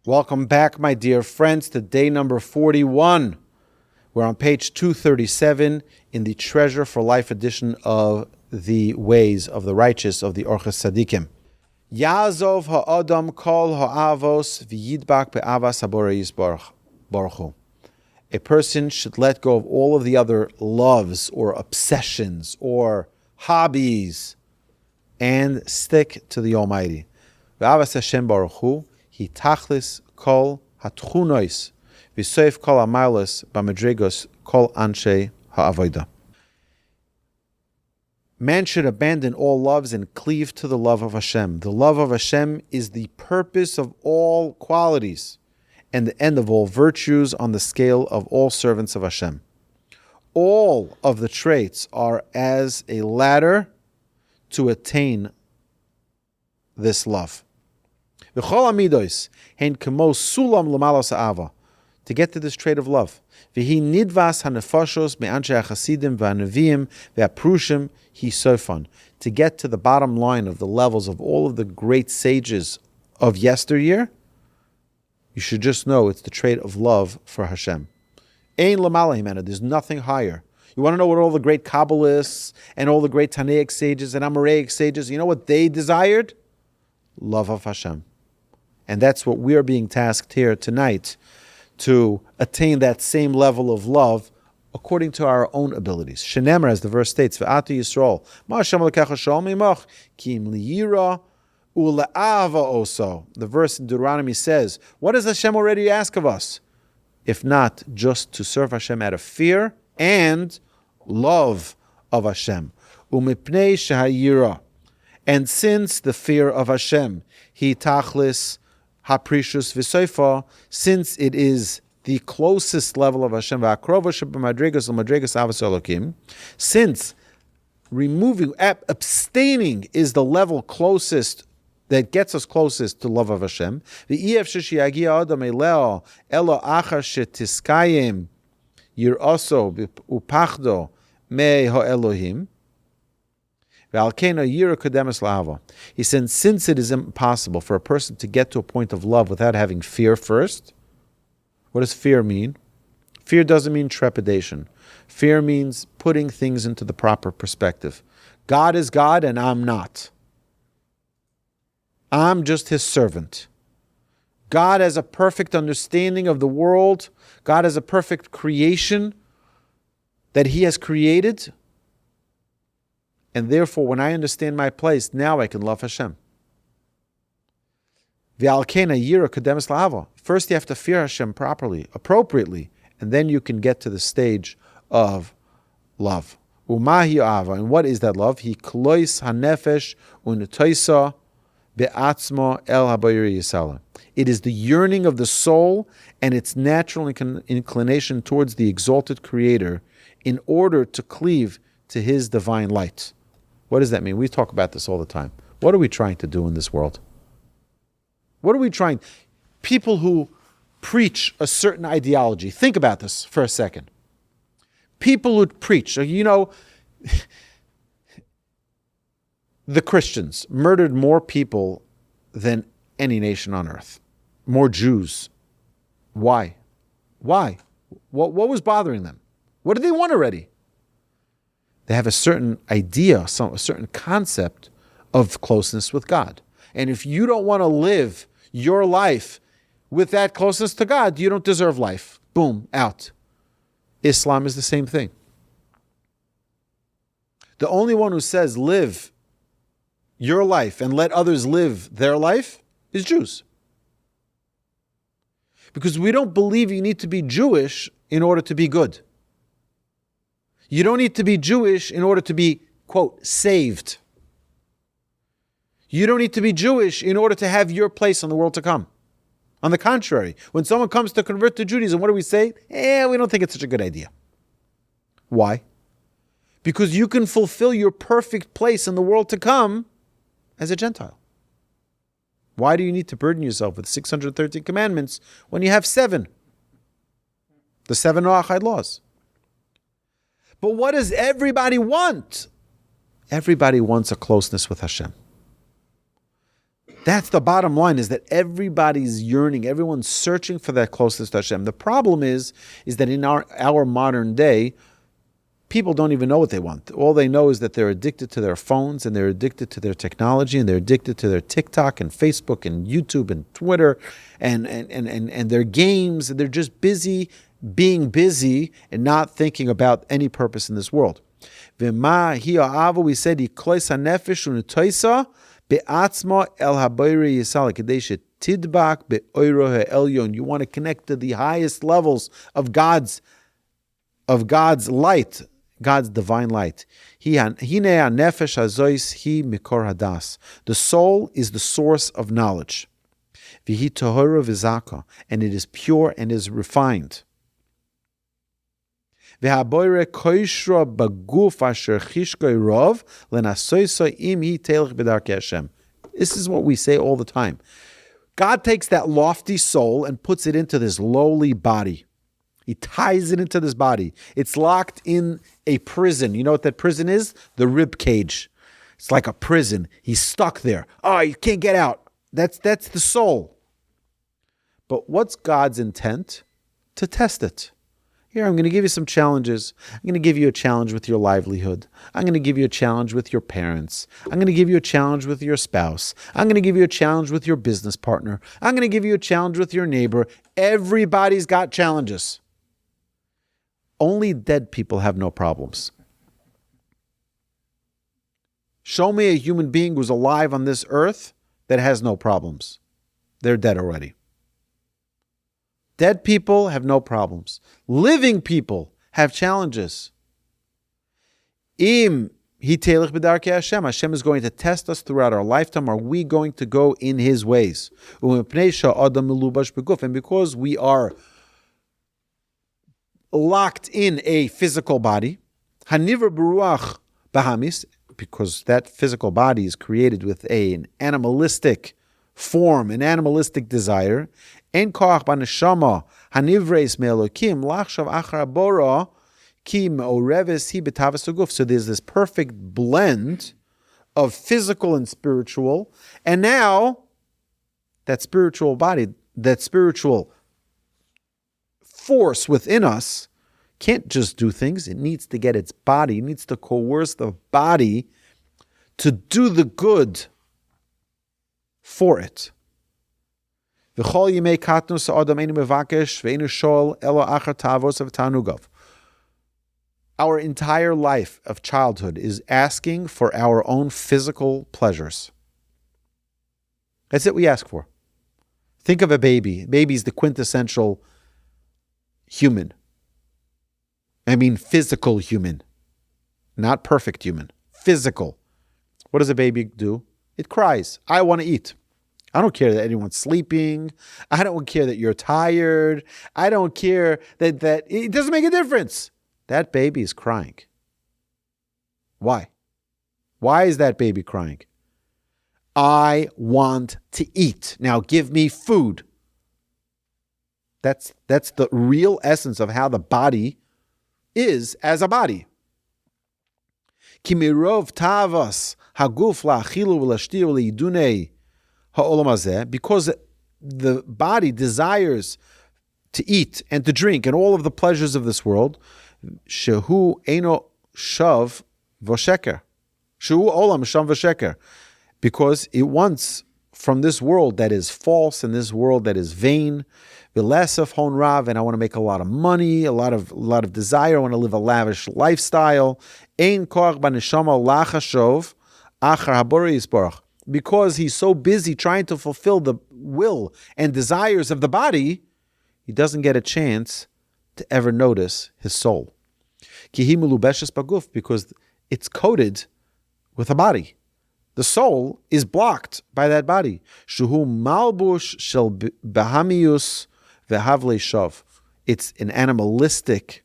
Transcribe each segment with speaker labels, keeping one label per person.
Speaker 1: Welcome back, my dear friends, to day number 41. We're on page 237 in the Treasure for Life edition of the Ways of the Righteous of the Orchos Tzaddikim. Yazov ha'adam kol ha'avos v'yidbak be'avas haborei baruch hu. A person should let go of all of the other loves or obsessions or hobbies and stick to the Almighty. Ve'avas Hashem baruch hu. He tachlis kol hatchunois v'soif kol amalos b'madrigos kol anshe ha'avoda. Man should abandon all loves and cleave to the love of Hashem. The love of Hashem is the purpose of all qualities and the end of all virtues on the scale of all servants of Hashem. All of the traits are as a ladder to attain this love. To get to this trait of love. To get to the bottom line of the levels of all of the great sages of yesteryear, you should just know it's the trait of love for Hashem. There's nothing higher. You want to know what all the great Kabbalists and all the great Tanaic sages and Amoraic sages, you know what they desired? Love of Hashem. And that's what we are being tasked here tonight, to attain that same level of love according to our own abilities. Shenemer, as the verse states, V'atu Yisrael, Ma Hashem Elokecha Shalom Imach, Ki im liyira u'le'ava oso. The verse in Deuteronomy says, what does Hashem already ask of us? If not just to serve Hashem out of fear and love of Hashem. U'mipnei shehayira. And since the fear of Hashem, He tachlis haprishus v'soifa, since it is the closest level of Hashem, since abstaining is the level closest that gets us closest to love of Hashem. He said, since it is impossible for a person to get to a point of love without having fear first, what does fear mean? Fear doesn't mean trepidation. Fear means putting things into the proper perspective. God is God and I'm not. I'm just His servant. God has a perfect understanding of the world. God has a perfect creation that He has created. And therefore, when I understand my place, now I can love Hashem. First, you have to fear Hashem properly, appropriately, and then you can get to the stage of love. And what is that love? He klois hanefesh unetoisa be'atzmo el habayir yisala. It is the yearning of the soul and its natural inclination towards the exalted Creator in order to cleave to His divine light. What does that mean? We talk about this all the time. What are we trying to do in this world? What are we trying? People who preach a certain ideology. Think about this for a second. People who preach, the Christians murdered more people than any nation on earth. More Jews. Why? Why? What was bothering them? What did they want already? They have a certain idea, a certain concept of closeness with God. And if you don't want to live your life with that closeness to God, you don't deserve life. Boom, out. Islam is the same thing. The only one who says live your life and let others live their life is Jews. Because we don't believe you need to be Jewish in order to be good. You don't need to be Jewish in order to be, quote, saved. You don't need to be Jewish in order to have your place in the world to come. On the contrary, when someone comes to convert to Judaism, what do we say? We don't think it's such a good idea. Why? Because you can fulfill your perfect place in the world to come as a Gentile. Why do you need to burden yourself with 613 commandments when you have 7? The 7 Noachide laws. But what does everybody want? Everybody wants a closeness with Hashem. That's the bottom line, is that everybody's yearning, everyone's searching for that closeness to Hashem. The problem is that in our modern day, people don't even know what they want. All they know is that they're addicted to their phones, and they're addicted to their technology, and they're addicted to their TikTok and Facebook and YouTube and Twitter and their games. And they're just busy being busy and not thinking about any purpose in this world. We said, Be'atzma el habayri yisal kadesha tidbak be'oiro ha'elyon. You want to connect to the highest levels of God's light, God's divine light. Hine nefesh hazois hi mikor hadas. The soul is the source of knowledge. V'hi tahora v'zaka, and it is pure and is refined. V'haboire koishra baguf asher chishkoi rov lenasoisa im hi telech b'darkei Hashem. This is what we say all the time. God takes that lofty soul and puts it into this lowly body. He ties it into this body. It's locked in a prison. You know what that prison is? The rib cage. It's like a prison. He's stuck there. Oh, you can't get out. That's the soul. But what's God's intent? To test it. Here, I'm going to give you some challenges. I'm going to give you a challenge with your livelihood. I'm going to give you a challenge with your parents. I'm going to give you a challenge with your spouse. I'm going to give you a challenge with your business partner. I'm going to give you a challenge with your neighbor. Everybody's got challenges. Only dead people have no problems. Show me a human being who's alive on this earth that has no problems. They're dead already. Dead people have no problems. Living people have challenges. Im hitelech b'darkei Hashem. Hashem is going to test us throughout our lifetime. Are we going to go in His ways? And because we are locked in a physical body, hanivra b'ruach bahamis, because that physical body is created with an animalistic form, an animalistic desire. En koach b'neshama hanivreis me'elokim lachshav achar bora ki me'oreves hi b'tavas haguf. So there's this perfect blend of physical and spiritual, and now that spiritual body, that spiritual force within us can't just do things. It needs to get its body, it needs to coerce the body to do the good for it. Our entire life of childhood is asking for our own physical pleasures. That's it we ask for. Think of a baby. A baby is the quintessential human. I mean physical human. Not perfect human. Physical. What does a baby do? It cries. I want to eat. I don't care that anyone's sleeping. I don't care that you're tired. I don't care that it doesn't make a difference. That baby is crying. Why? Why is that baby crying? I want to eat. Now give me food. That's the real essence of how the body is as a body. Kimirov tavas haguf la'achilu v'lashtir v'leidunei ha'olam hazeh, because the body desires to eat and to drink and all of the pleasures of this world. Shehu eino shav v'sheker. Shehu olam shav v'sheker. Because it wants from this world that is false and this world that is vain, v'lesef hon rav, and I want to make a lot of money, a lot of desire. I want to live a lavish lifestyle. Ein koach b'neshama lachashov achar habori yisborach. Because he's so busy trying to fulfill the will and desires of the body, he doesn't get a chance to ever notice his soul. Kihi melubeshes baguf, because it's coated with a body. The soul is blocked by that body. Shuhu malbush shel bahamius vehavle shav. It's an animalistic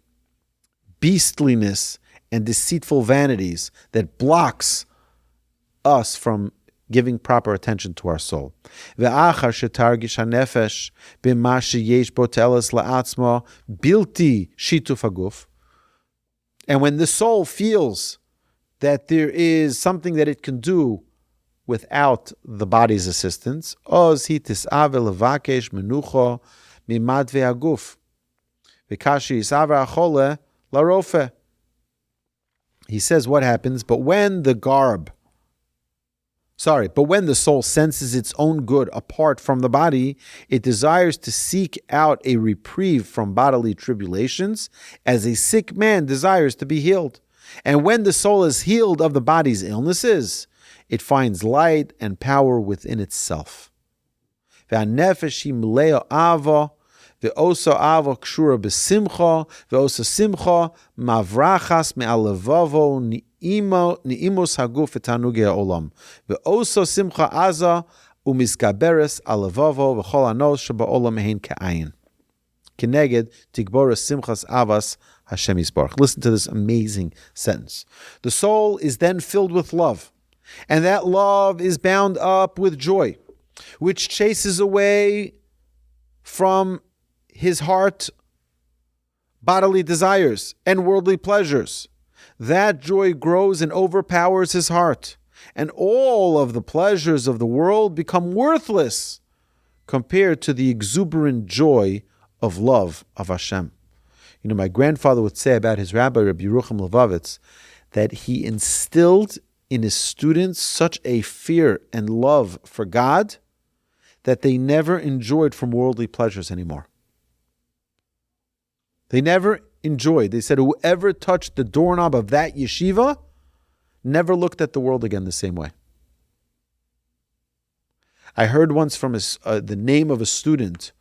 Speaker 1: beastliness and deceitful vanities that blocks us from giving proper attention to our soul. Ve'achar shetargish hanefesh b'ma sheyesh bo te'eles la'atzma bilti shituf haguf. And when the soul feels that there is something that it can do without the body's assistance. Oz hi tis'ave levakesh menucho mimad ve'aguf. V'kashi yisave achole larofe. He says what happens, but when the soul senses its own good apart from the body, it desires to seek out a reprieve from bodily tribulations, as a sick man desires to be healed. And when the soul is healed of the body's illnesses, it finds light and power within itself. Ve'osa avo kshura besimcha, ve'osa simcha mavrachas me'alevavo ni'imos haguf etanuge ha'olam. Ve'osa simcha aza u'mizgaberes alevavo v'chol anos sheba'olam hein ka'ayin. Keneged tigboras simchas avas Hashem Yisbarach. Listen to this amazing sentence. The soul is then filled with love, and that love is bound up with joy, which chases away from his heart bodily desires and worldly pleasures. That joy grows and overpowers his heart, and all of the pleasures of the world become worthless compared to the exuberant joy of love of Hashem. You know, my grandfather would say about his rabbi, Reb Yerucham Levovitz, that he instilled in his students such a fear and love for God that they never enjoyed from worldly pleasures anymore. They never enjoyed. They said whoever touched the doorknob of that yeshiva never looked at the world again the same way. I heard once from the name of a student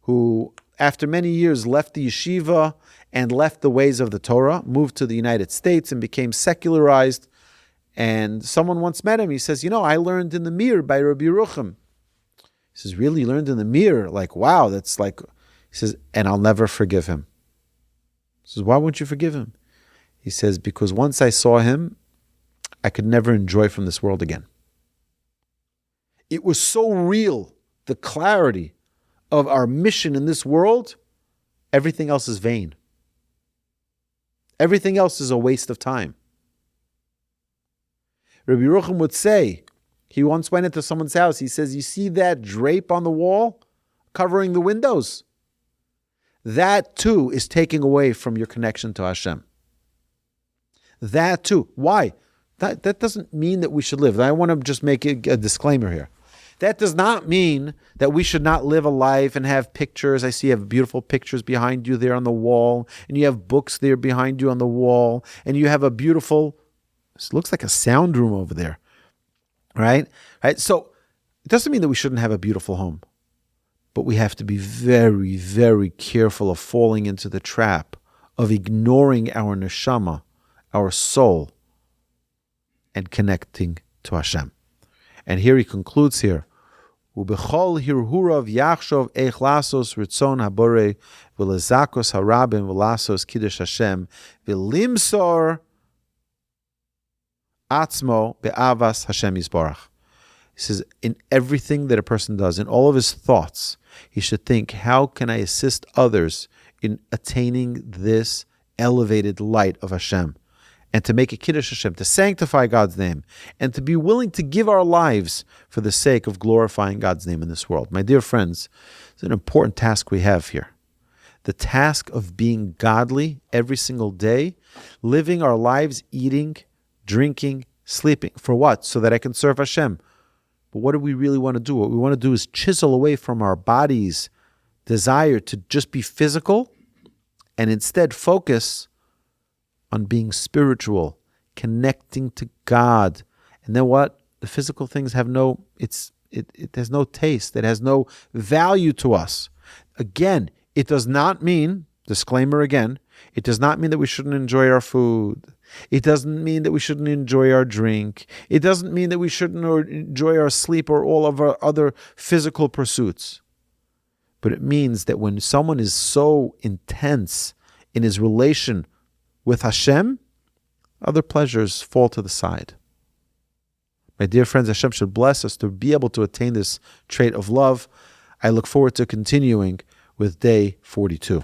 Speaker 1: who, after many years, left the yeshiva and left the ways of the Torah, moved to the United States and became secularized. And someone once met him. He says, I learned in the mirror by Rabbi Yerucham. He says, really? You learned in the mirror? Like, wow, that's like... He says, and I'll never forgive him. He says, why won't you forgive him? He says, because once I saw him, I could never enjoy from this world again. It was so real, the clarity of our mission in this world, everything else is vain. Everything else is a waste of time. Rabbi Yerucham would say, he once went into someone's house, he says, you see that drape on the wall covering the windows? That too is taking away from your connection to Hashem. That too. Why? That doesn't mean that we should live. I want to just make a disclaimer here. That does not mean that we should not live a life and have pictures. I see you have beautiful pictures behind you there on the wall, and you have books there behind you on the wall, and you have a beautiful, it looks like a sound room over there, right? So it doesn't mean that we shouldn't have a beautiful home, but we have to be very, very careful of falling into the trap of ignoring our neshama, our soul, and connecting to Hashem. And here he concludes here, Ubechol hirhurav yachshov eich lasos ritzon habore v'lezakos harabim v'lasos kiddush Hashem v'limsor atzmo be'avas Hashem Yisbarach. He says, in everything that a person does, in all of his thoughts, he should think, how can I assist others in attaining this elevated light of Hashem? And to make a kiddush Hashem, to sanctify God's name, and to be willing to give our lives for the sake of glorifying God's name in this world. My dear friends, it's an important task we have here. The task of being godly every single day, living our lives, eating, drinking, sleeping. For what? So that I can serve Hashem. But what do we really want to do? What we want to do is chisel away from our body's desire to just be physical and instead focus on being spiritual, connecting to God. And then what? The physical things have it has no taste. It has no value to us. Again, it does not mean, disclaimer again, it does not mean that we shouldn't enjoy our food. It doesn't mean that we shouldn't enjoy our drink. It doesn't mean that we shouldn't enjoy our sleep or all of our other physical pursuits. But it means that when someone is so intense in his relation with Hashem, other pleasures fall to the side. My dear friends, Hashem should bless us to be able to attain this trait of love. I look forward to continuing with day 42.